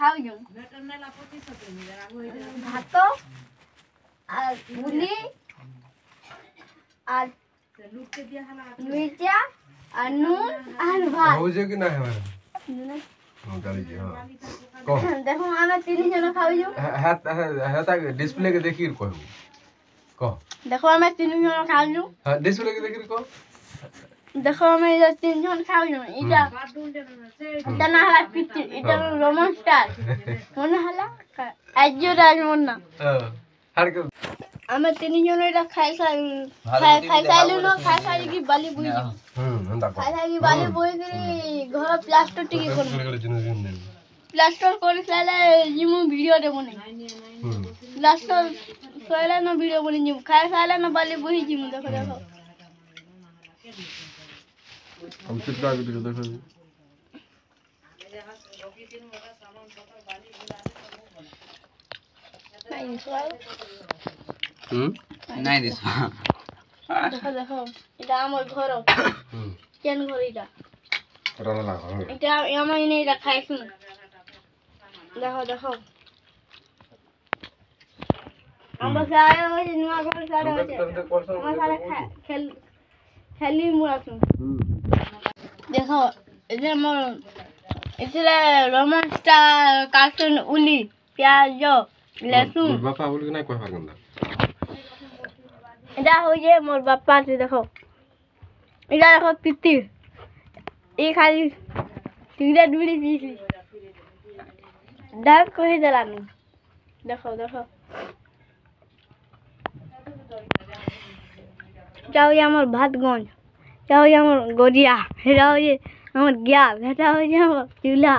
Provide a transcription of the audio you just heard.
খাওয়াইছো ভাত আর বুলি আর লুইচা আর নুন আর ভাত হউছে কি না হবে গালিছি হ্যাঁ দেখো আমরা তিনজন খাওয়াইছো হ্যাঁ হ্যাঁ তাকে ডিসপ্লে কে দেখি কইব কহ দেখো আমরা তিনজন খাওয়াইছো হ্যাঁ ডিসপ্লে কে দেখি কহ দেখো আমরা এই তিনজন খাওয়াইছো এটা না হয় পিচ্ছি এটা রোমান স্টার মনে হলো আজও রাজমন না আর কে আমরা তিনজন এটা খাই খাইলু না খাই কি বালি বুই হন্দা কহ খাই কি বালি বুই কি ঘর প্লাস্টার টিকি কোন প্লাস্টার করে সাইলে জিমু ভিডিও দেব না প্লাস্টার সাইলে না ভিডিও বনি জিমু খাই সাইলে না বালি বুই জিমু দেখো দেখো हम चित्रा के देखो নাই দিছ দেখো দেখো এটা আমার ঘর কেন ঘর এটা রানা লাগা এটা আমার এনে এটা খাইছু দেখো দেখো আমরা সারা ওই নয়া ঘর সারা আছে আমরা সারা খেলি মুরাছু দেখো এটা আমার এটা রোমান স্টার কার্টুন উলি পেঁয়াজ লসুন বাপা বলি না কই পারগন না এটা হইছে মোর বাপা আছে দেখো এটা দেখো পিতি এই খালি সিগারেট বিড়ি পিছি ডাক কই দিলাম দেখো দেখো যাও আমার ভাতগঞ্জ যাও আমার গড়িয়া এটা হইছে আমার গ্যাস এটা হইছে আমার চুলা